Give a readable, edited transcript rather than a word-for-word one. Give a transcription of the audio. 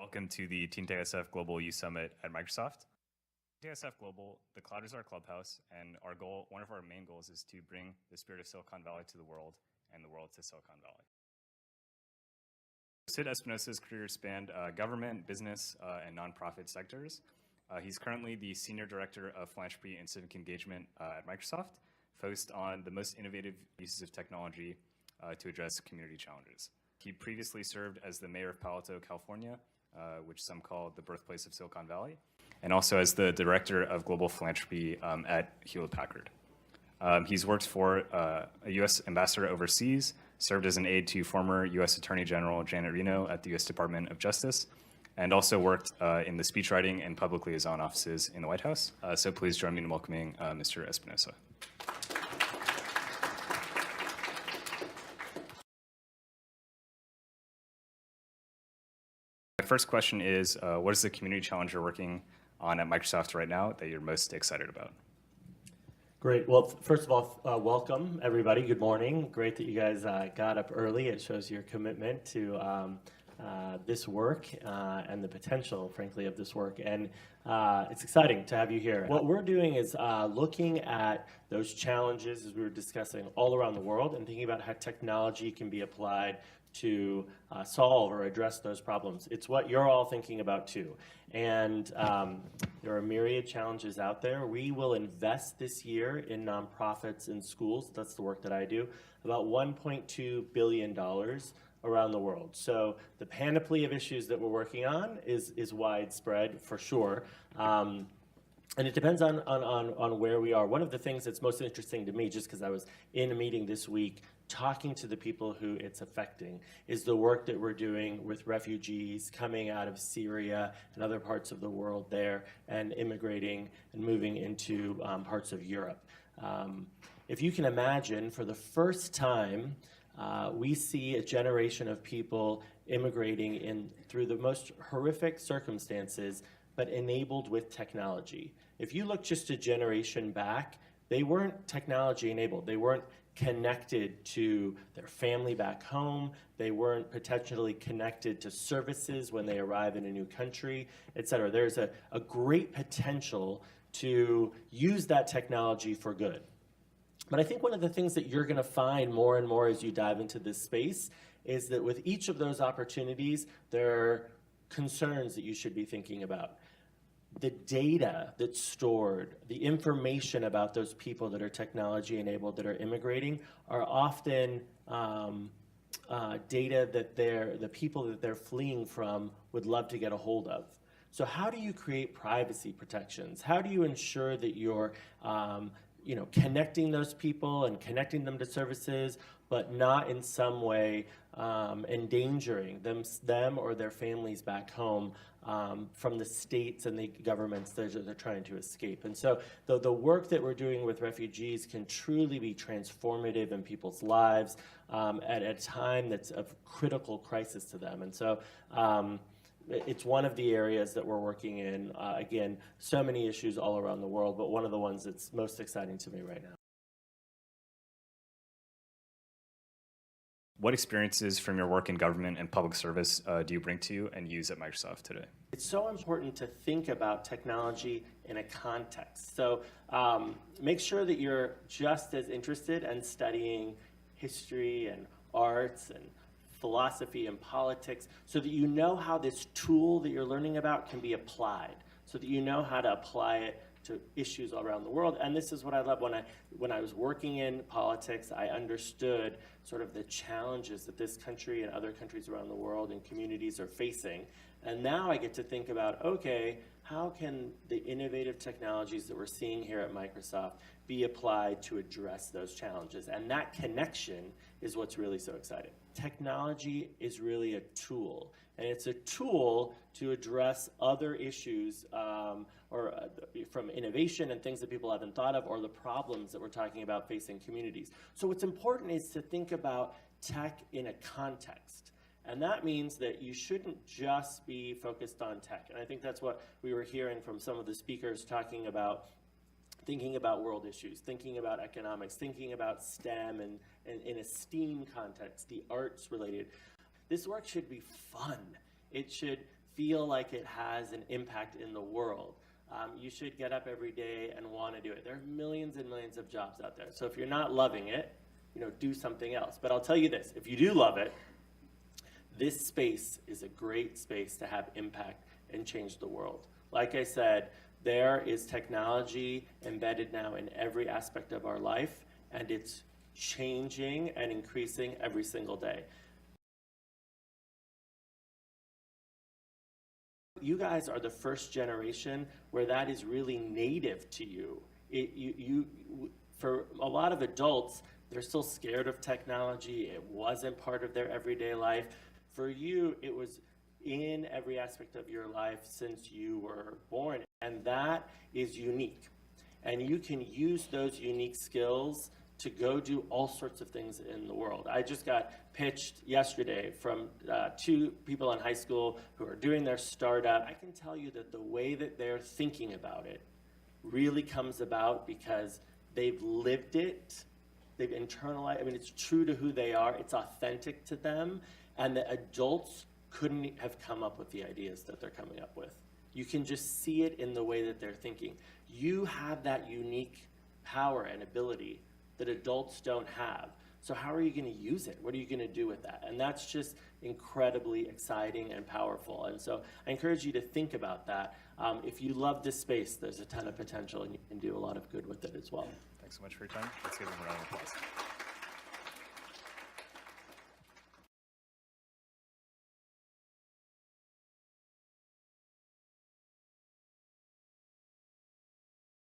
Welcome to the TeenTechSF Global Youth Summit at Microsoft. TeenTechSF Global, the cloud is our clubhouse, and one of our main goals is to bring the spirit of Silicon Valley to the world and the world to Silicon Valley. Sid Espinosa's career spanned government, business, and nonprofit sectors. He's currently the Senior Director of Philanthropy and Civic Engagement at Microsoft, focused on the most innovative uses of technology to address community challenges. He previously served as the mayor of Palo Alto, California, which some call the birthplace of Silicon Valley, and also as the Director of Global Philanthropy at Hewlett-Packard. He's worked for a U.S. ambassador overseas, served as an aide to former U.S. Attorney General Janet Reno at the U.S. Department of Justice, and also worked in the speechwriting and public liaison offices in the White House. So please join me in welcoming Mr. Espinosa. My first question is, what is the community challenge you're working on at Microsoft right now that you're most excited about? Great. Well, first of all, welcome, everybody. Good morning. Great that you guys got up early. It shows your commitment to this work and the potential, frankly, of this work. And it's exciting to have you here. What we're doing is looking at those challenges, as we were discussing, all around the world and thinking about how technology can be applied to solve or address those problems. It's what you're all thinking about too. And there are myriad challenges out there. We will invest this year in nonprofits and schools, that's the work that I do, about $1.2 billion around the world. So the panoply of issues that we're working on is widespread for sure. And it depends on where we are. One of the things that's most interesting to me, just because I was in a meeting this week talking to the people who it's affecting, is the work that we're doing with refugees coming out of Syria and other parts of the world there and immigrating and moving into parts of Europe. If you can imagine, for the first time, we see a generation of people immigrating through the most horrific circumstances, but enabled with technology. If you look just a generation back, they weren't technology enabled. They weren't connected to their family back home. They weren't potentially connected to services when they arrive in a new country, et cetera. There's a great potential to use that technology for good. But I think one of the things that you're going to find more and more as you dive into this space is that with each of those opportunities, there are concerns that you should be thinking about. The data that's stored, the information about those people that are technology enabled, that are immigrating, are often data that the people that they're fleeing from would love to get a hold of. So how do you create privacy protections? How do you ensure that you're connecting those people and connecting them to services, but not in some way endangering them or their families back home from the states and the governments that they're trying to escape? And so the work that we're doing with refugees can truly be transformative in people's lives at a time that's of critical crisis to them. And so it's one of the areas that we're working in. Again, so many issues all around the world, but one of the ones that's most exciting to me right now. What experiences from your work in government and public service do you bring to and use at Microsoft today? It's so important to think about technology in a context. So make sure that you're just as interested in studying history and arts and philosophy and politics, so that you know how this tool that you're learning about can be applied, so that you know how to apply it to issues all around the world. And this is what I love. When I was working in politics, I understood sort of the challenges that this country and other countries around the world and communities are facing. And now I get to think about, okay, how can the innovative technologies that we're seeing here at Microsoft be applied to address those challenges? And that connection is what's really so exciting. Technology is really a tool, and it's a tool to address other issues from innovation and things that people haven't thought of, or the problems that we're talking about facing communities. So what's important is to think about tech in a context. And that means that you shouldn't just be focused on tech. And I think that's what we were hearing from some of the speakers talking about, thinking about world issues, thinking about economics, thinking about STEM and in a STEAM context, the arts related. This work should be fun. It should feel like it has an impact in the world. You should get up every day and want to do it. There are millions and millions of jobs out there. So if you're not loving it, do something else. But I'll tell you this, if you do love it, this space is a great space to have impact and change the world. Like I said, there is technology embedded now in every aspect of our life, and it's changing and increasing every single day. You guys are the first generation where that is really native to you. For a lot of adults, they're still scared of technology. It wasn't part of their everyday life. For you, it was in every aspect of your life since you were born, and that is unique. And you can use those unique skills to go do all sorts of things in the world. I just got pitched yesterday from 2 people in high school who are doing their startup. I can tell you that the way that they're thinking about it really comes about because they've lived it, they've internalized, it's true to who they are, it's authentic to them, and the adults couldn't have come up with the ideas that they're coming up with. You can just see it in the way that they're thinking. You have that unique power and ability that adults don't have. So how are you going to use it? What are you going to do with that? And that's just incredibly exciting and powerful. And so I encourage you to think about that. If you love this space, there's a ton of potential, and you can do a lot of good with it as well. Thanks so much for your time. Let's give them a round of applause.